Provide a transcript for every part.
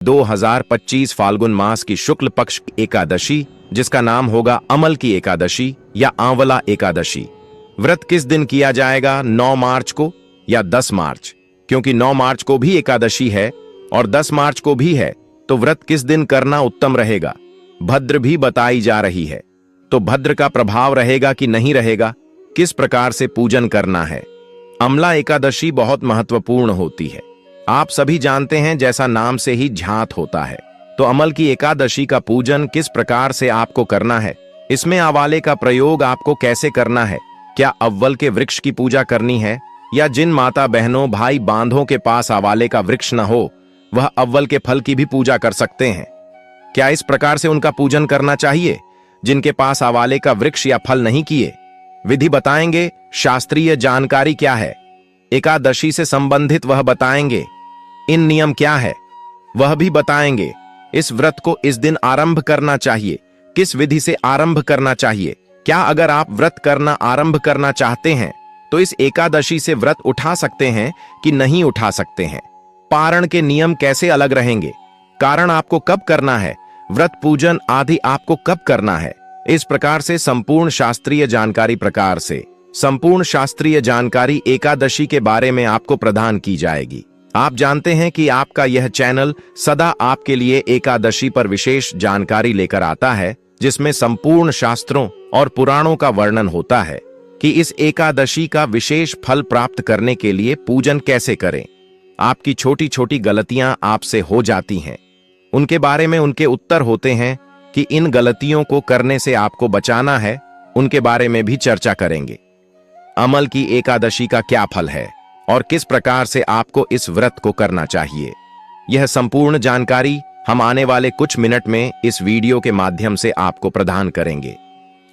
2025 फाल्गुन मास की शुक्ल पक्ष की एकादशी, जिसका नाम होगा अमल की एकादशी या आंवला एकादशी। व्रत किस दिन किया जाएगा? 9 मार्च को या 10 मार्च? क्योंकि 9 मार्च को भी एकादशी है और 10 मार्च को भी है, तो व्रत किस दिन करना उत्तम रहेगा? भद्र भी बताई जा रही है, तो भद्र का प्रभाव रहेगा कि नहीं रहेगा? किस प्रकार से पूजन करना है? अमला एकादशी बहुत महत्वपूर्ण होती है। आप सभी जानते हैं, जैसा नाम से ही झांत होता है। तो अमल की एकादशी का पूजन किस प्रकार से आपको करना है? इसमें आंवले का प्रयोग आपको कैसे करना है? क्या अव्वल के वृक्ष की पूजा करनी है, या जिन माता बहनों भाई बांधों के पास आंवले का वृक्ष न हो, वह अव्वल के फल की भी पूजा कर सकते हैं? क्या इस प्रकार से उनका पूजन करना चाहिए जिनके पास आंवले का वृक्ष या फल नहीं किए? विधि बताएंगे, शास्त्रीय जानकारी क्या है, एकादशी से संबंधित वह बताएंगे, इन नियम क्या है वह भी बताएंगे। इस व्रत को इस दिन आरंभ करना चाहिए, किस विधि से आरंभ करना चाहिए? क्या अगर आप व्रत करना आरंभ करना चाहते हैं तो इस एकादशी से व्रत उठा सकते हैं कि नहीं उठा सकते हैं? पारण के नियम कैसे अलग रहेंगे? कारण आपको कब करना है, व्रत पूजन आदि आपको कब करना है? इस प्रकार से संपूर्ण शास्त्रीय जानकारी एकादशी के बारे में आपको प्रदान की जाएगी। आप जानते हैं कि आपका यह चैनल सदा आपके लिए एकादशी पर विशेष जानकारी लेकर आता है, जिसमें संपूर्ण शास्त्रों और पुराणों का वर्णन होता है कि इस एकादशी का विशेष फल प्राप्त करने के लिए पूजन कैसे करें। आपकी छोटी छोटी गलतियां आपसे हो जाती हैं, उनके बारे में उनके उत्तर होते हैं कि इन गलतियों को करने से आपको बचाना है, उनके बारे में भी चर्चा करेंगे। अमल की एकादशी का क्या फल है और किस प्रकार से आपको इस व्रत को करना चाहिए, यह संपूर्ण जानकारी हम आने वाले कुछ मिनट में इस वीडियो के माध्यम से आपको प्रदान करेंगे।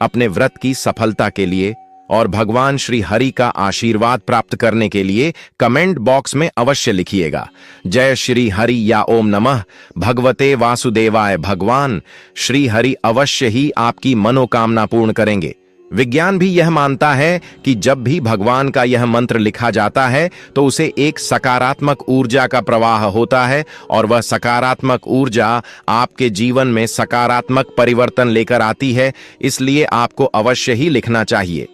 अपने व्रत की सफलता के लिए और भगवान श्री हरि का आशीर्वाद प्राप्त करने के लिए कमेंट बॉक्स में अवश्य लिखिएगा, जय श्री हरि या ओम नमः भगवते वासुदेवाय। भगवान श्री हरि अवश्य ही आपकी मनोकामना पूर्ण करेंगे। विज्ञान भी यह मानता है कि जब भी भगवान का यह मंत्र लिखा जाता है तो उसे एक सकारात्मक ऊर्जा का प्रवाह होता है, और वह सकारात्मक ऊर्जा आपके जीवन में सकारात्मक परिवर्तन लेकर आती है। इसलिए आपको अवश्य ही लिखना चाहिए।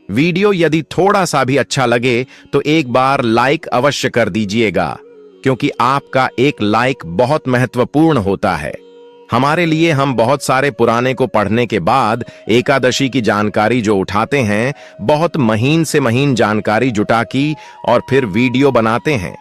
वीडियो यदि थोड़ा सा भी अच्छा लगे तो एक बार लाइक अवश्य कर दीजिएगा, क्योंकि आपका एक लाइक बहुत महत्वपूर्ण होता है हमारे लिए। हम बहुत सारे पुराने को पढ़ने के बाद एकादशी की जानकारी जो उठाते हैं, बहुत महीन से महीन जानकारी जुटा की और फिर वीडियो बनाते हैं।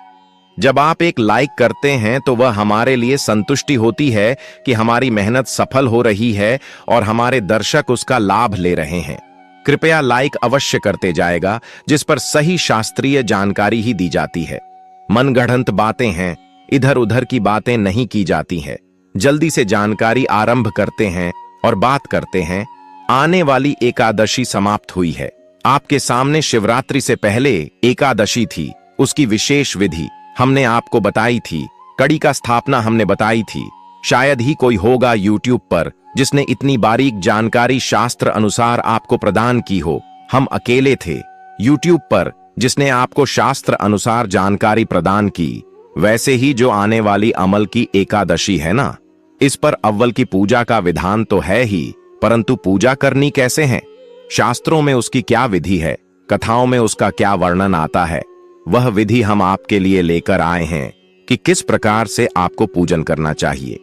जब आप एक लाइक करते हैं तो वह हमारे लिए संतुष्टि होती है कि हमारी मेहनत सफल हो रही है और हमारे दर्शक उसका लाभ ले रहे हैं। कृपया लाइक अवश्य करते जाएगा, जिस पर सही शास्त्रीय जानकारी ही दी जाती है। मनगढ़ंत बातें हैं, इधर उधर की बातें नहीं की जाती हैं। जल्दी से जानकारी आरंभ करते हैं और बात करते हैं। आने वाली एकादशी समाप्त हुई है। आपके सामने शिवरात्रि से पहले एकादशी थी, उसकी विशेष विधि हमने आपको बताई थी, कड़ी का स्थापना हमने बताई थी। शायद ही कोई होगा यूट्यूब पर जिसने इतनी बारीक जानकारी शास्त्र अनुसार आपको प्रदान की हो। हम अकेले थे यूट्यूब पर जिसने आपको शास्त्र अनुसार जानकारी प्रदान की। वैसे ही जो आने वाली अमल की एकादशी है ना, इस पर अव्वल की पूजा का विधान तो है ही, परंतु पूजा करनी कैसे है, शास्त्रों में उसकी क्या विधि है, कथाओं में उसका क्या वर्णन आता है, वह विधि हम आपके लिए लेकर आए हैं कि किस प्रकार से आपको पूजन करना चाहिए।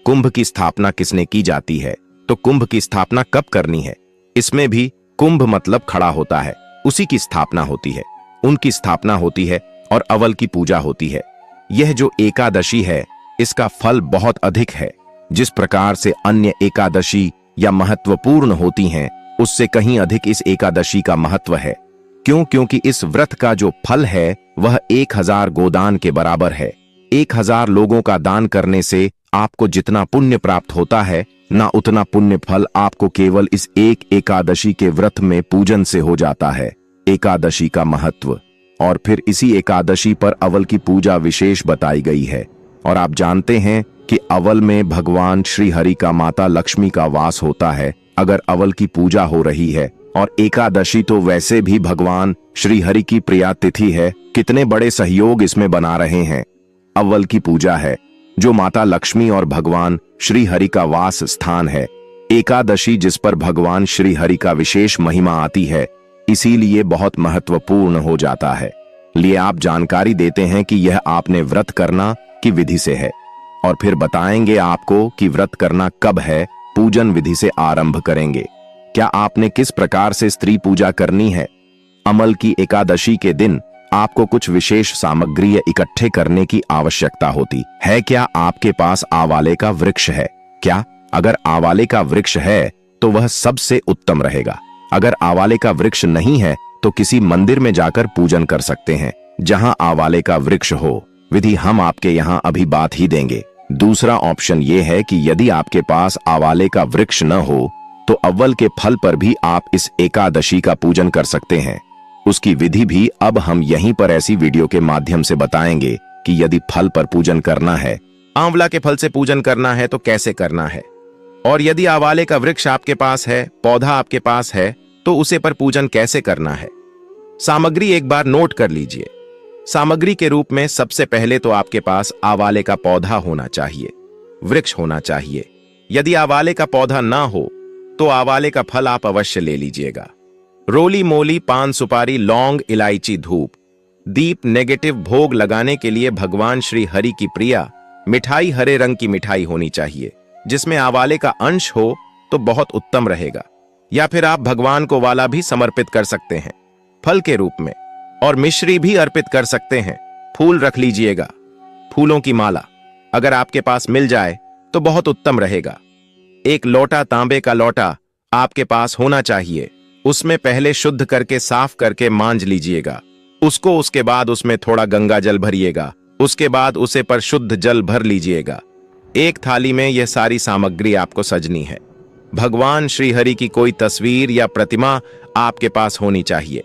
कुंभ की स्थापना किसने की जाती है, तो कुंभ की स्थापना कब करनी है? इसमें भी कुंभ मतलब खड़ा होता है, उसी की स्थापना होती है, उनकी स्थापना होती है और अव्वल की पूजा होती है। यह जो एकादशी है, इसका फल बहुत अधिक है। जिस प्रकार से अन्य एकादशी या महत्वपूर्ण होती हैं, उससे कहीं अधिक इस एकादशी का महत्व है। क्यों? क्योंकि इस व्रत का जो फल है वह 1000 गोदान के बराबर है। 1000 लोगों का दान करने से आपको जितना पुण्य प्राप्त होता है, ना उतना पुण्य फल आपको केवल इस एक एकादशी के व्रत में पूजन से हो जाता है। एकादशी का महत्व, और फिर इसी एकादशी पर अव्वल की पूजा विशेष बताई गई है। और आप जानते हैं कि अव्वल में भगवान श्री हरि का माता लक्ष्मी का वास होता है। अगर अव्वल की पूजा हो रही है और एकादशी तो वैसे भी भगवान श्री हरि की प्रिया तिथि है, कितने बड़े सहयोग इसमें बना रहे हैं। अव्वल की पूजा है, जो माता लक्ष्मी और भगवान श्री हरि का वास स्थान है। एकादशी जिस पर भगवान श्री हरि का विशेष महिमा आती है, इसीलिए बहुत महत्वपूर्ण हो जाता है। लिए आप जानकारी देते हैं कि यह आपने व्रत करना की विधि से है, और फिर बताएंगे आपको कि व्रत करना कब है, पूजन विधि से आरंभ करेंगे। क्या आपने किस प्रकार से स्त्री पूजा करनी है। अमल की एकादशी के दिन आपको कुछ विशेष सामग्री इकट्ठे करने की आवश्यकता होती है। क्या आपके पास आंवले का वृक्ष है क्या? अगर आंवले का वृक्ष है तो वह सबसे उत्तम रहेगा। अगर आंवले का वृक्ष नहीं है तो किसी मंदिर में जाकर पूजन कर सकते हैं जहां आंवले का वृक्ष हो। विधि हम आपके यहां अभी बात ही देंगे। दूसरा ऑप्शन यह है कि यदि आपके पास आंवले का वृक्ष न हो तो अव्वल के फल पर भी आप इस एकादशी का पूजन कर सकते हैं। उसकी विधि भी अब हम यहीं पर ऐसी वीडियो के माध्यम से बताएंगे कि यदि फल पर पूजन करना है, आंवला के फल से पूजन करना है तो कैसे करना है, और यदि आंवले का वृक्ष आपके पास है, पौधा आपके पास है, तो उसे पर पूजन कैसे करना है। सामग्री एक बार नोट कर लीजिए। सामग्री के रूप में सबसे पहले तो आपके पास आंवले का पौधा होना चाहिए, वृक्ष होना चाहिए। यदि आंवले का पौधा ना हो तो आंवले का फल आप अवश्य ले लीजिएगा। रोली मोली, पान सुपारी, लौंग, इलायची, धूप, दीप, नेगेटिव भोग लगाने के लिए भगवान श्री हरि की प्रिया मिठाई हरे रंग की मिठाई होनी चाहिए जिसमें आंवले का अंश हो तो बहुत उत्तम रहेगा। या फिर आप भगवान को वाला भी समर्पित कर सकते हैं फल के रूप में, और मिश्री भी अर्पित कर सकते हैं। फूल रख लीजिएगा, फूलों की माला अगर आपके पास मिल जाए तो बहुत उत्तम रहेगा। एक लोटा, तांबे का लोटा आपके पास होना चाहिए। उसमें पहले शुद्ध करके साफ करके मांज लीजिएगा। उसके बाद उसमें थोड़ा गंगा जल भरिएगा। उसके बाद उसे पर शुद्ध जल भर लीजिएगा। एक थाली में यह सारी सामग्री आपको सजनी है। भगवान श्री हरि की कोई तस्वीर या प्रतिमा आपके पास होनी चाहिए।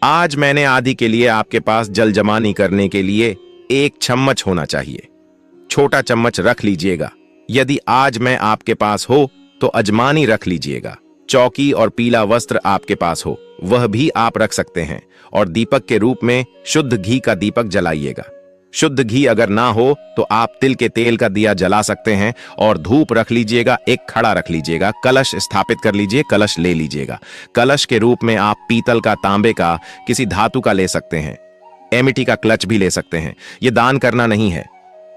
आज मैंने आदि के लिए आपके पास जल जमानी करने के लिए एक चम्मच होना चाहिए। छोटा चम्मच रख लीजिएगा। यदि आज मैं आपके पास हो तो अजमानी रख लीजिएगा। चौकी और पीला वस्त्र आपके पास हो वह भी आप रख सकते हैं, और दीपक के रूप में शुद्ध घी का दीपक जलाइएगा। शुद्ध घी अगर ना हो तो आप तिल के तेल का दिया जला सकते हैं, और धूप रख लीजिएगा। एक खड़ा रख लीजिएगा। कलश स्थापित कर लीजिए, कलश ले लीजिएगा। कलश के रूप में आप पीतल का, तांबे का, किसी धातु का ले सकते हैं। एमिटी का क्लच भी ले सकते हैं। ये दान करना नहीं है,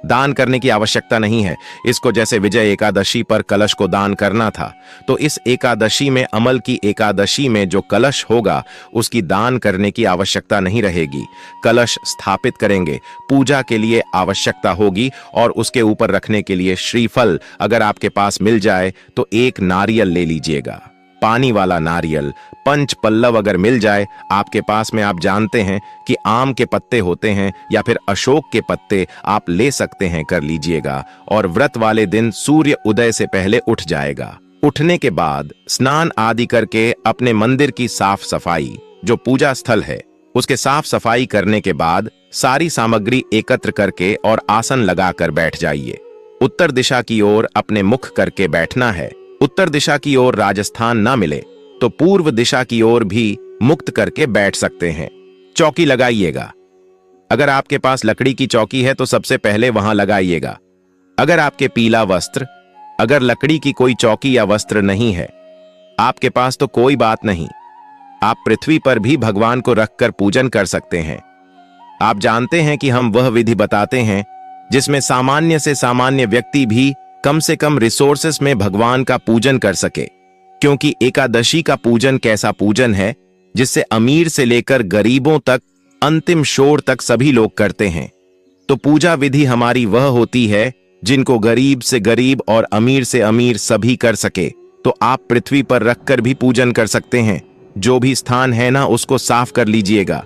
दान करने की आवश्यकता नहीं है। इसको जैसे विजय एकादशी पर कलश को दान करना था, तो इस एकादशी में, अमल की एकादशी में जो कलश होगा उसकी दान करने की आवश्यकता नहीं रहेगी। कलश स्थापित करेंगे, पूजा के लिए आवश्यकता होगी, और उसके ऊपर रखने के लिए श्रीफल अगर आपके पास मिल जाए तो एक नारियल ले लीजिएगा, पानी वाला नारियल। पंच पल्लव अगर मिल जाए आपके पास में, आप जानते हैं कि आम के पत्ते होते हैं या फिर अशोक के पत्ते आप ले सकते हैं, कर लीजिएगा। और व्रत वाले दिन सूर्य उदय से पहले उठ जाएगा। उठने के बाद स्नान आदि करके अपने मंदिर की साफ सफाई, जो पूजा स्थल है उसके साफ सफाई करने के बाद सारी सामग्री एकत्र करके और आसन लगाकर बैठ जाइए। उत्तर दिशा की ओर अपने मुख करके बैठना है। उत्तर दिशा की ओर राजस्थान ना मिले तो पूर्व दिशा की ओर भी मुक्त करके बैठ सकते हैं। चौकी लगाइएगा। अगर आपके पास लकड़ी की चौकी है तो सबसे पहले वहां लगाइएगा। अगर आपके पीला वस्त्र, अगर लकड़ी की कोई चौकी या वस्त्र नहीं है आपके पास तो कोई बात नहीं, आप पृथ्वी पर भी भगवान को रखकर पूजन कर सकते हैं। आप जानते हैं कि हम वह विधि बताते हैं जिसमें सामान्य से सामान्य व्यक्ति भी कम से कम रिसोर्सेस में भगवान का पूजन कर सके, क्योंकि एकादशी का पूजन कैसा पूजन है जिससे अमीर से लेकर गरीबों तक, अंतिम शोर तक सभी लोग करते हैं। तो पूजा विधि हमारी वह होती है जिनको गरीब से गरीब और अमीर से अमीर सभी कर सके। तो आप पृथ्वी पर रखकर भी पूजन कर सकते हैं। जो भी स्थान है ना उसको साफ कर लीजिएगा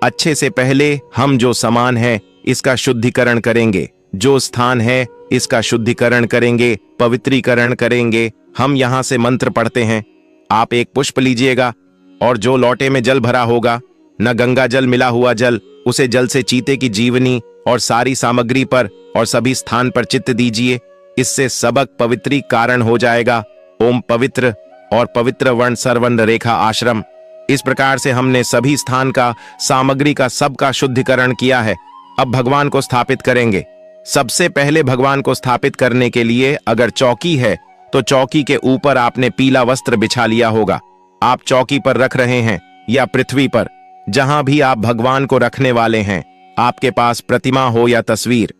अच्छे से। पहले हम जो सामान है इसका शुद्धिकरण करेंगे, जो स्थान है इसका शुद्धिकरण करेंगे, पवित्रीकरण करेंगे। हम यहां से मंत्र पढ़ते हैं। आप एक पुष्प लीजिएगा, और जो लोटे में जल भरा होगा, न गंगा जल मिला हुआ जल, उसे जल से चीते की जीवनी और सारी सामग्री पर और सभी स्थान पर चित्त दीजिए। इससे सबक पवित्री कारण हो जाएगा। ओम पवित्र और पवित्र वर्ण सर्वर्ण रेखा आश्रम। इस प्रकार से हमने सभी स्थान का, सामग्री का, सबका शुद्धिकरण किया है। अब भगवान को स्थापित करेंगे। सबसे पहले भगवान को स्थापित करने के लिए अगर चौकी है तो चौकी के ऊपर आपने पीला वस्त्र बिछा लिया होगा। आप चौकी पर रख रहे हैं या पृथ्वी पर, जहां भी आप भगवान को रखने वाले हैं, आपके पास प्रतिमा हो या तस्वीर,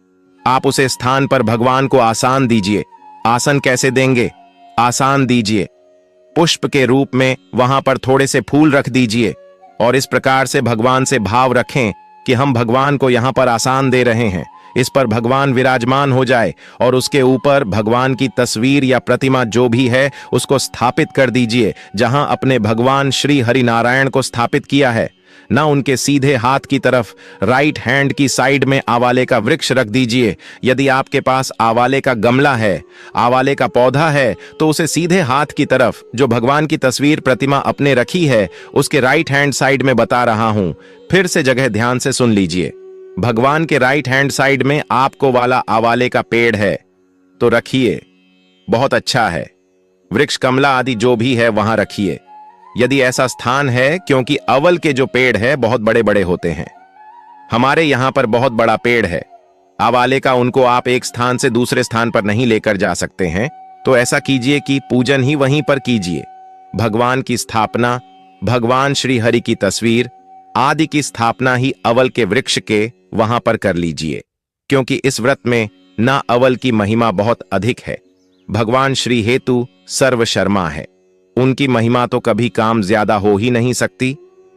आप उसे स्थान पर भगवान को आसन दीजिए। आसन कैसे देंगे? आसन दीजिए, पुष्प के रूप में वहां पर थोड़े से फूल रख दीजिए और इस प्रकार से भगवान से भाव रखें कि हम भगवान को यहां पर आसन दे रहे हैं। इस पर भगवान विराजमान हो जाए और उसके ऊपर भगवान की तस्वीर या प्रतिमा जो भी है उसको स्थापित कर दीजिए, जहां अपने भगवान श्री हरि नारायण को स्थापित किया है। ना उनके सीधे हाथ की तरफ राइट हैंड की साइड में आवाले का वृक्ष रख दीजिए। यदि आपके पास आवाले का गमला है, आवाले का पौधा है, तो उसे सीधे हाथ की तरफ जो भगवान की तस्वीर प्रतिमा अपने रखी है उसके राइट हैंड साइड में बता रहा हूं। फिर से जगह ध्यान से सुन लीजिए। भगवान के राइट हैंड साइड में आपको वाला आवाले का पेड़ है तो रखिए, बहुत अच्छा है। वृक्ष, कमला आदि जो भी है वहां रखिए यदि ऐसा स्थान है, क्योंकि अवल के जो पेड़ है बहुत बड़े बड़े होते हैं। हमारे यहां पर बहुत बड़ा पेड़ है आवाले का, उनको आप एक स्थान से दूसरे स्थान पर नहीं लेकर जा सकते हैं। तो ऐसा कीजिए कि पूजन ही वहीं पर कीजिए। भगवान की स्थापना, भगवान श्री हरि की तस्वीर आदि की स्थापना ही अवल के वृक्ष के वहां पर कर लीजिए, क्योंकि इस व्रत में ना अवल की महिमा बहुत अधिक है। भगवान श्री हेतु सर्वशर्मा है, उनकी महिमा तो कभी काम ज्यादा हो ही नहीं सकती,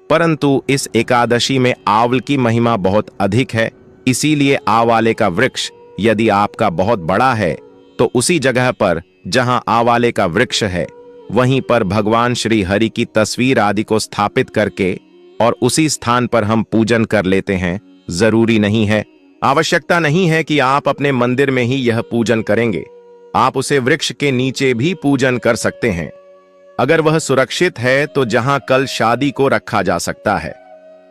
परंतु इस एकादशी में आंवल की महिमा बहुत अधिक है। इसीलिए आंवले का वृक्ष यदि आपका बहुत बड़ा है तो उसी जगह पर जहां आंवले का वृक्ष है वहीं पर भगवान श्री हरि की तस्वीर आदि को स्थापित करके और उसी स्थान पर हम पूजन कर लेते हैं। जरूरी नहीं है, आवश्यकता नहीं है कि आप अपने मंदिर में ही यह पूजन करेंगे। आप उसे वृक्ष के नीचे भी पूजन कर सकते हैं, अगर वह सुरक्षित है तो जहां कल शादी को रखा जा सकता है।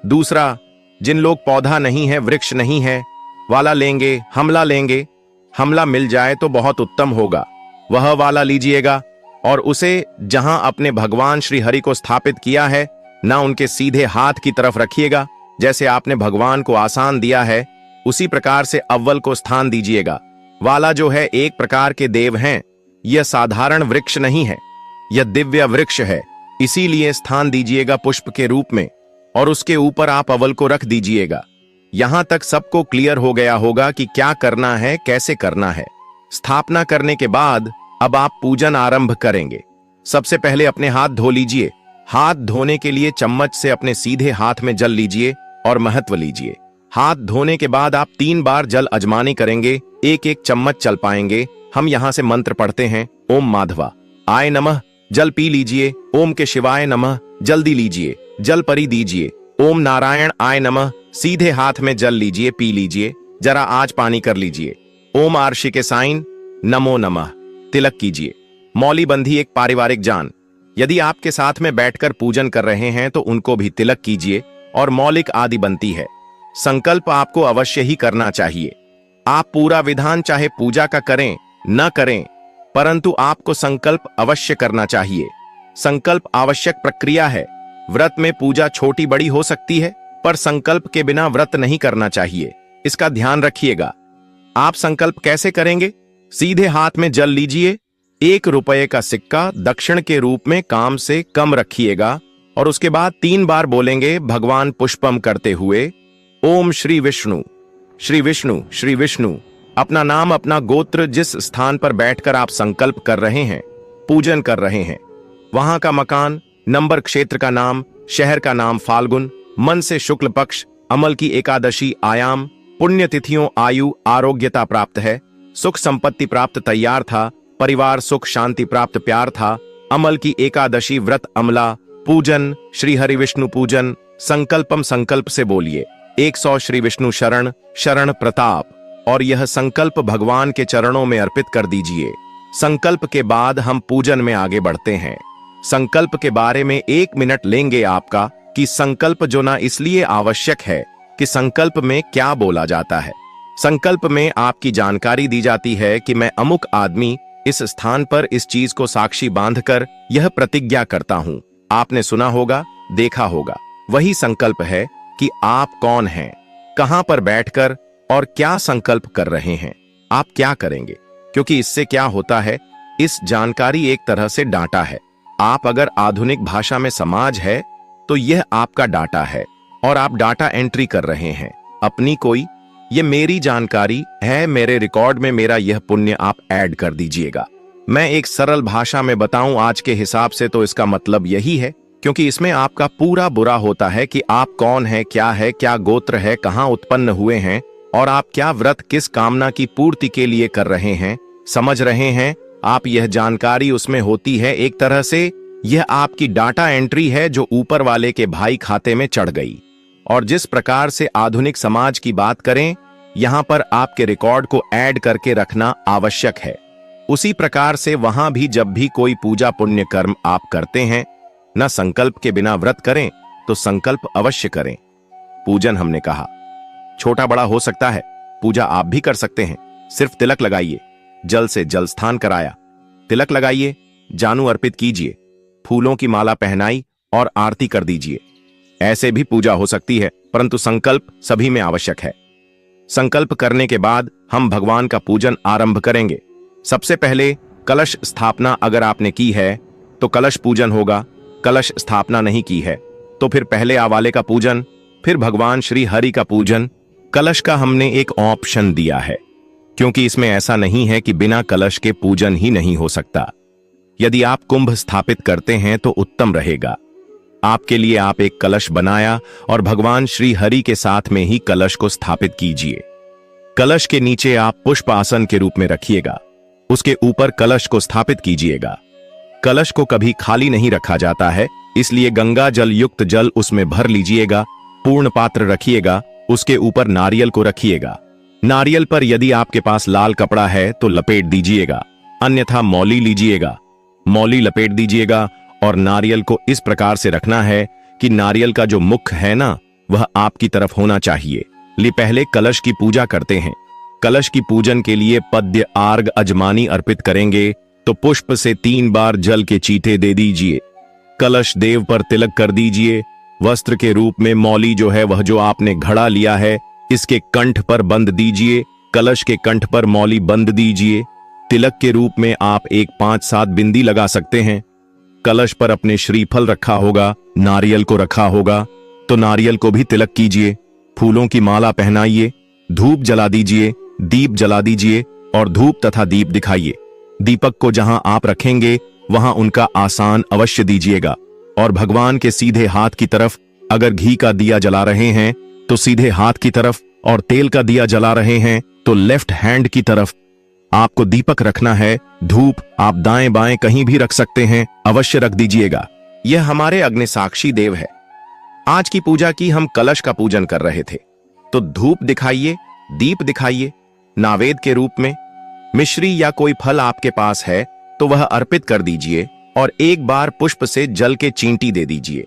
दूसरा, जिन लोग पौधा नहीं है, वृक्ष नहीं है, वाला लेंगे, हमला लेंगे, हमला मिल जाए तो बहुत उत्तम होगा, वह वाला लीजिएगा और उसे जहां अपने भगवान श्री हरि को स्थापित किया है ना उनके सीधे हाथ की तरफ रखिएगा। जैसे आपने भगवान को आसन दिया है उसी प्रकार से अव्वल को स्थान दीजिएगा। वाला जो है एक प्रकार के देव हैं, यह साधारण वृक्ष नहीं है, यह दिव्य वृक्ष है, इसीलिए स्थान दीजिएगा पुष्प के रूप में और उसके ऊपर आप अवल को रख दीजिएगा। यहां तक सबको क्लियर हो गया होगा कि क्या करना है, कैसे करना है। स्थापना करने के बाद अब आप पूजन आरंभ करेंगे। सबसे पहले अपने हाथ धो लीजिए। हाथ धोने के लिए चम्मच से अपने सीधे हाथ में जल लीजिए और महत्व लीजिए। हाथ धोने के बाद आप 3 बार जल अजमानी करेंगे, एक एक चम्मच चल पाएंगे। हम यहां से मंत्र पढ़ते हैं, ओम माधवा आय नमः, जल पी लीजिए। ओम के शिवाय नमः, जल्दी लीजिए, जल परी दीजिए। ओम नारायण आय नमः, सीधे हाथ में जल लीजिए, पी लीजिए, जरा आज पानी कर लीजिए। ओम आर्षि के साइन नमो नमः, तिलक कीजिए। मौली बंधी एक पारिवारिक जान, यदि आपके साथ में बैठकर पूजन कर रहे हैं तो उनको भी तिलक कीजिए और मौलिक आदि बनती है। संकल्प आपको अवश्य ही करना चाहिए। आप पूरा विधान चाहे पूजा का करें न करें, परंतु आपको संकल्प अवश्य करना चाहिए। संकल्प आवश्यक प्रक्रिया है। व्रत में पूजा छोटी बड़ी हो सकती है, पर संकल्प के बिना व्रत नहीं करना चाहिए, इसका ध्यान रखिएगा। आप संकल्प कैसे करेंगे? सीधे हाथ में जल लीजिए, 1 रुपये का सिक्का दक्षिण के रूप में काम से कम रखिएगा और उसके बाद 3 बार बोलेंगे भगवान पुष्पम करते हुए, ओम श्री विष्णु श्री विष्णु श्री विष्णु। अपना नाम, अपना गोत्र, जिस स्थान पर बैठकर आप संकल्प कर रहे हैं, पूजन कर रहे हैं, वहां का मकान, नंबर, क्षेत्र का नाम, शहर का नाम, फाल्गुन, मन से शुक्ल पक्ष, अमल की एकादशी, आयाम, पुण्यतिथियों, आयु, आरोग्यता प्राप्त है, सुख संपत्ति प्राप्त तैयार था, परिवार सुख शांति प्राप्त प्यार था, अमल की एकादशी व्रत अमला, पूजन श्री हरि विष्णु पूजन। संकल्पम संकल्प से बोलिए 100 श्री विष्णु शरण शरण प्रताप और यह संकल्प भगवान के चरणों में अर्पित कर दीजिए। संकल्प के बाद हम पूजन में आगे बढ़ते हैं। संकल्प के बारे में 1 मिनट लेंगे आपका कि संकल्प जो ना इसलिए आवश्यक है कि संकल्प में क्या बोला जाता है। संकल्प में आपकी जानकारी दी जाती है कि मैं अमुक आदमी इस स्थान पर इस चीज को साक्षी बांधकर यह प्रतिज्ञा करता हूं। आपने सुना होगा, देखा होगा, वही संकल्प है कि आप कौन हैं, कहां पर बैठकर और क्या संकल्प कर रहे हैं, आप क्या करेंगे। क्योंकि इससे क्या होता है, इस जानकारी एक तरह से डाटा है। आप अगर आधुनिक भाषा में समाज है तो यह आपका डाटा है और आप डाटा एंट्री कर रहे हैं अपनी कोई, ये मेरी जानकारी है, मेरे रिकॉर्ड में मेरा यह पुण्य आप ऐड कर दीजिएगा। मैं एक सरल भाषा में बताऊं आज के हिसाब से तो इसका मतलब यही है, क्योंकि इसमें आपका पूरा बुरा होता है कि आप कौन है, क्या गोत्र है, कहां उत्पन्न हुए हैं और आप क्या व्रत किस कामना की पूर्ति के लिए कर रहे हैं। समझ रहे हैं आप, यह जानकारी उसमें होती है। एक तरह से यह आपकी डाटा एंट्री है जो ऊपर वाले के भाई खाते में चढ़ गई। और जिस प्रकार से आधुनिक समाज की बात करें, यहां पर आपके रिकॉर्ड को ऐड करके रखना आवश्यक है, उसी प्रकार से वहां भी जब भी कोई पूजा पुण्य कर्म आप करते हैं, न संकल्प के बिना व्रत करें तो संकल्प अवश्य करें। पूजन हमने कहा छोटा बड़ा हो सकता है, पूजा आप भी कर सकते हैं। सिर्फ तिलक लगाइए, जल से जल स्थान कराया, तिलक लगाइए, जानू अर्पित कीजिए, फूलों की माला पहनाई और आरती कर दीजिए। ऐसे भी पूजा हो सकती है, परंतु संकल्प सभी में आवश्यक है। संकल्प करने के बाद हम भगवान का पूजन आरंभ करेंगे। सबसे पहले कलश स्थापना अगर आपने की है तो कलश पूजन होगा। कलश स्थापना नहीं की है तो फिर पहले आवाले का पूजन, फिर भगवान श्री हरि का पूजन। कलश का हमने एक ऑप्शन दिया है, क्योंकि इसमें ऐसा नहीं है कि बिना कलश के पूजन ही नहीं हो सकता। यदि आप कुंभ स्थापित करते हैं तो उत्तम रहेगा। आपके लिए आप एक कलश बनाया और भगवान श्री हरि के साथ में ही कलश को स्थापित कीजिए। कलश के नीचे आप पुष्प आसन के रूप में रखिएगा, उसके ऊपर कलश को स्थापित कीजिएगा। कलश को कभी खाली नहीं रखा जाता है, इसलिए गंगा जल युक्त जल उसमें भर लीजिएगा। पूर्ण पात्र रखिएगा, उसके ऊपर नारियल को रखिएगा। नारियल पर यदि आपके पास लाल कपड़ा है तो लपेट दीजिएगा, अन्यथा मौली लीजिएगा, मौली लपेट दीजिएगा। और नारियल को इस प्रकार से रखना है कि नारियल का जो मुख है ना, वह आपकी तरफ होना चाहिए। पहले कलश की पूजा करते हैं। कलश की पूजन के लिए पद्य आर्ग अजमानी अर्पित करेंगे तो पुष्प से 3 बार जल के चीठे दे दीजिए। कलश देव पर तिलक कर दीजिए। वस्त्र के रूप में मौली जो है वह जो आपने घड़ा लिया है इसके कंठ पर बंद दीजिए। कलश के कंठ पर मौली बंद दीजिए। तिलक के रूप में आप एक 5-7 बिंदी लगा सकते हैं। कलश पर अपने श्रीफल रखा होगा, नारियल को रखा होगा तो नारियल को भी तिलक कीजिए। फूलों की माला पहनाइए, धूप जला दीजिए, दीप जला दीजिए और धूप तथा दीप दिखाइए। दीपक को जहां आप रखेंगे वहां उनका आसान अवश्य दीजिएगा। और भगवान के सीधे हाथ की तरफ अगर घी का दिया जला रहे हैं तो सीधे हाथ की तरफ, और तेल का दिया जला रहे हैं तो लेफ्ट हैंड की तरफ आपको दीपक रखना है। धूप आप दाएं बाएं कहीं भी रख सकते हैं, अवश्य रख दीजिएगा। यह हमारे अग्निसाक्षी देव है। आज की पूजा की हम कलश का पूजन कर रहे थे तो धूप दिखाइए, दीप दिखाइए। नावेद के रूप में मिश्री या कोई फल आपके पास है तो वह अर्पित कर दीजिए और एक बार पुष्प से जल के चींटी दे दीजिए।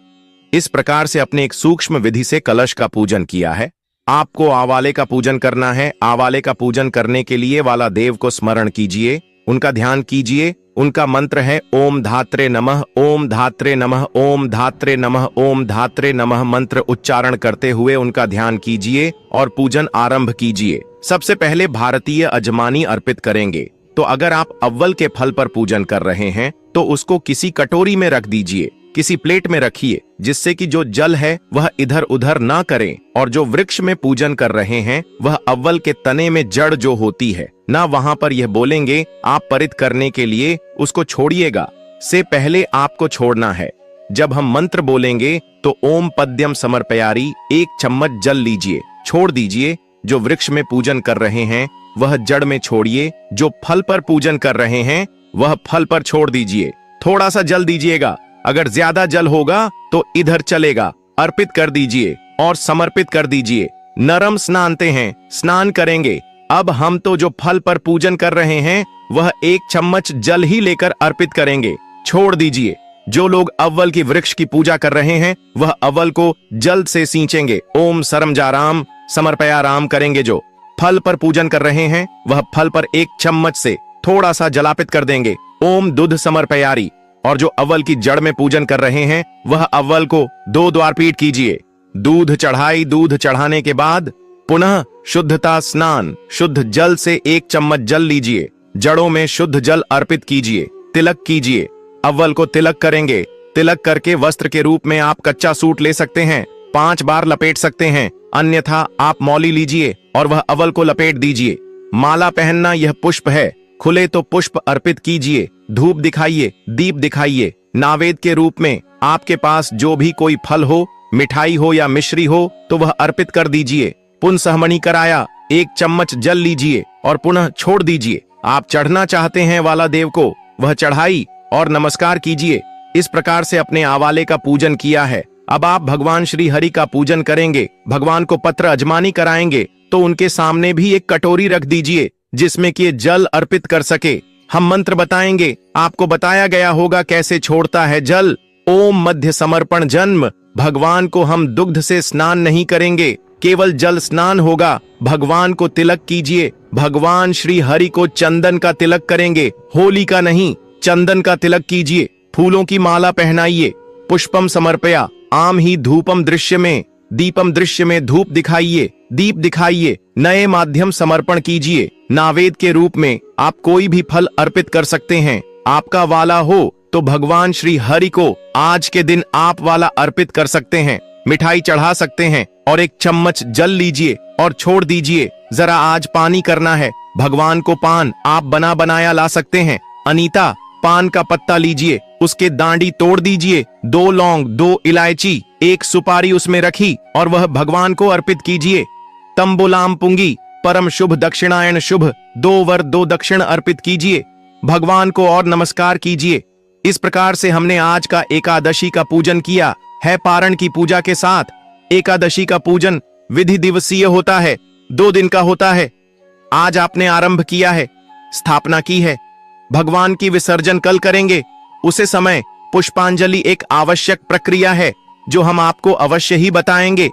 इस प्रकार से अपने एक सूक्ष्म विधि से कलश का पूजन किया है। आपको आवाले का पूजन करना है। आवाले का पूजन करने के लिए वाला देव को स्मरण कीजिए, उनका ध्यान कीजिए। उनका मंत्र है ओम धात्रे नमः, ओम धात्रे नमः, ओम धात्रे नमः, ओम धात्रे नमः। मंत्र उच्चारण करते हुए उनका ध्यान कीजिए और पूजन आरंभ कीजिए। सबसे पहले भारतीय अजमानी अर्पित करेंगे। तो अगर आप अव्वल के फल पर पूजन कर रहे हैं तो उसको किसी कटोरी में रख दीजिए, किसी प्लेट में रखिए, जिससे कि जो जल है वह इधर उधर ना करें। और जो वृक्ष में पूजन कर रहे हैं वह अव्वल के तने में जड़ जो होती है ना, वहां पर यह बोलेंगे आप परित करने के लिए उसको छोड़िएगा। से पहले आपको छोड़ना है। जब हम मंत्र बोलेंगे तो ओम पद्यम समर्पयारी 1 चम्मच जल लीजिए, छोड़ दीजिए। जो वृक्ष में पूजन कर रहे हैं वह जड़ में छोड़िए। जो फल पर पूजन कर रहे हैं वह फल पर छोड़ दीजिए। थोड़ा सा जल दीजिएगा, अगर ज्यादा जल होगा तो इधर चलेगा। अर्पित कर दीजिए और समर्पित कर दीजिए। नरम स्नानते हैं, स्नान करेंगे। अब हम तो जो फल पर पूजन कर रहे हैं वह 1 चम्मच जल ही लेकर अर्पित करेंगे, छोड़ दीजिए। जो लोग अव्वल की वृक्ष की पूजा कर रहे हैं वह अव्वल को जल से सींचेंगे। ओम सरमजाराम समर्पयाराम करेंगे। जो फल पर पूजन कर रहे हैं वह फल पर 1 चम्मच से थोड़ा सा जलापित कर देंगे। ओम दूध समर्पयारी। और जो अव्वल की जड़ में पूजन कर रहे हैं, वह अव्वल को 2 द्वार पीठ कीजिए। दूध चढ़ाई, दूध चढ़ाने के बाद पुनः शुद्धता स्नान, शुद्ध जल से 1 चम्मच जल लीजिए, जड़ों में शुद्ध जल अर्पित कीजिए, तिलक कीजिए। अव्वल को तिलक करेंगे। तिलक करके वस्त्र के रूप में आप कच्चा सूट ले सकते हैं, 5 बार लपेट सकते हैं, अन्यथा आप मौली लीजिए और वह अव्वल को लपेट दीजिए। माला पहनना यह पुष्प है, खुले तो पुष्प अर्पित कीजिए, धूप दिखाइए, दीप दिखाइए। नावेद के रूप में आपके पास जो भी कोई फल हो, मिठाई हो या मिश्री हो तो वह अर्पित कर दीजिए। पुन सहमणि कराया, 1 चम्मच जल लीजिए और पुनः छोड़ दीजिए। आप चढ़ना चाहते हैं वाला देव को, वह चढ़ाई और नमस्कार कीजिए। इस प्रकार से अपने आवाले का पूजन किया है। अब आप भगवान श्री हरि का पूजन करेंगे। भगवान को पत्र अजमानी कराएंगे तो उनके सामने भी एक कटोरी रख दीजिए जिसमें कि जल अर्पित कर सके। हम मंत्र बताएंगे, आपको बताया गया होगा कैसे छोड़ता है जल। ओम मध्य समर्पण जन्म। भगवान को हम दुग्ध से स्नान नहीं करेंगे, केवल जल स्नान होगा। भगवान को तिलक कीजिए। भगवान श्री हरि को चंदन का तिलक करेंगे, होली का नहीं, चंदन का तिलक कीजिए। फूलों की माला पहनाइए। पुष्पम समर्पया, आम ही धूपम दृश्य में, दीपम दृश्य में धूप दिखाइए, दीप दिखाइए। नए माध्यम समर्पण कीजिए। नावेद के रूप में आप कोई भी फल अर्पित कर सकते हैं। आपका वाला हो तो भगवान श्री हरि को आज के दिन आप वाला अर्पित कर सकते हैं, मिठाई चढ़ा सकते हैं और 1 चम्मच जल लीजिए और छोड़ दीजिए। जरा आज पानी करना है। भगवान को पान आप बना बनाया ला सकते हैं। अनीता, पान का पत्ता लीजिए, उसके दांडी तोड़ दीजिए, 2 लौंग, 2 इलायची, 1 सुपारी उसमें रखी और वह भगवान को अर्पित कीजिए। तंबुलाम पुंगी, परम शुभ दक्षिणायन शुभ, 2 वर 2 दक्षिण अर्पित कीजिए। भगवान को और नमस्कार कीजिए। इस प्रकार से हमने आज का एकादशी का पूजन किया है। पारण की पूजा के साथ एकादशी का पूजन विधि दिवसीय होता है, 2 दिन का होता है। आज आपने आरंभ किया है, स्थापना की है। भगवान की विसर्जन कल करेंगे। उसे समय पुष्पांजलि एक आवश्यक प्रक्रिया है जो हम आपको अवश्य ही बताएंगे।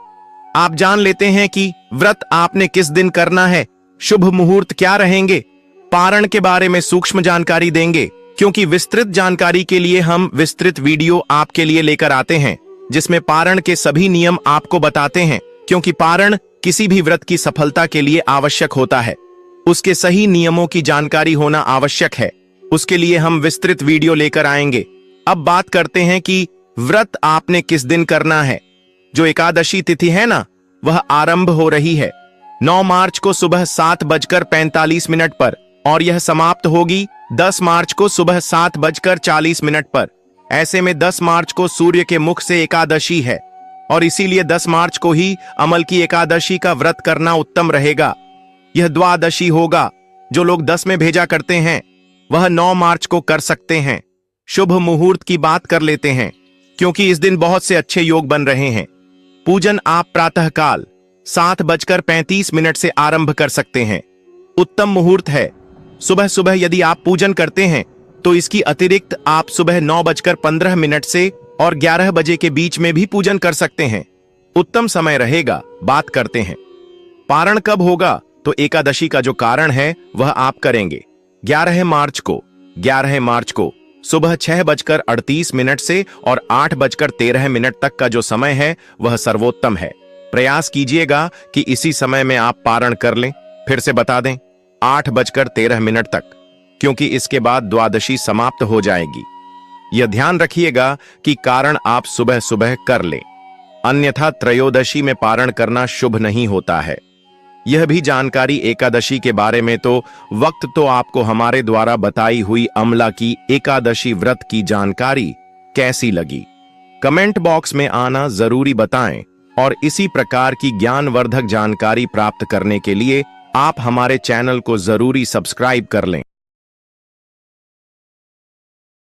आप जान लेते हैं कि व्रत आपने किस दिन करना है, शुभ मुहूर्त क्या रहेंगे। पारण के बारे में सूक्ष्म जानकारी देंगे, क्योंकि विस्तृत जानकारी के लिए हम विस्तृत वीडियो आपके लिए लेकर आते हैं जिसमें पारण के सभी नियम आपको बताते हैं। क्योंकि पारण किसी भी व्रत की सफलता के लिए आवश्यक होता है, उसके सही नियमों की जानकारी होना आवश्यक है। उसके लिए हम विस्तृत वीडियो लेकर आएंगे। अब बात करते हैं कि व्रत आपने किस दिन करना है। जो एकादशी तिथि है ना, वह आरंभ हो रही है 9 मार्च को सुबह 7:45 पर और यह समाप्त होगी 10 मार्च को सुबह 7:40 पर। ऐसे में 10 मार्च को सूर्य के मुख से एकादशी है और इसीलिए 10 मार्च को ही अमल की एकादशी का व्रत करना उत्तम रहेगा। यह द्वादशी होगा। जो लोग 10 में भेजा करते हैं वह 9 मार्च को कर सकते हैं। शुभ मुहूर्त की बात कर लेते हैं, क्योंकि इस दिन बहुत से अच्छे योग बन रहे हैं। पूजन आप प्रातःकाल 7:35 से आरंभ कर सकते हैं। उत्तम मुहूर्त है। सुबह सुबह यदि आप पूजन करते हैं तो इसकी अतिरिक्त आप सुबह 9:15 से और 11 बजे के बीच में भी पूजन कर सकते हैं। उत्तम समय रहेगा। बात करते हैं पारण कब होगा, तो एकादशी का जो कारण है वह आप करेंगे 11 मार्च को सुबह 6:38 से और 8:13 तक का जो समय है वह सर्वोत्तम है। प्रयास कीजिएगा कि इसी समय में आप पारण कर लें। फिर से बता दें, 8:13 तक, क्योंकि इसके बाद द्वादशी समाप्त हो जाएगी। यह ध्यान रखिएगा कि कारण आप सुबह सुबह कर लें, अन्यथा त्रयोदशी में पारण करना शुभ नहीं होता है। यह भी जानकारी एकादशी के बारे में तो वक्त तो आपको हमारे द्वारा बताई हुई अमला की एकादशी व्रत की जानकारी कैसी लगी, कमेंट बॉक्स में आना जरूरी बताएं। और इसी प्रकार की ज्ञानवर्धक जानकारी प्राप्त करने के लिए आप हमारे चैनल को जरूरी सब्सक्राइब कर लें।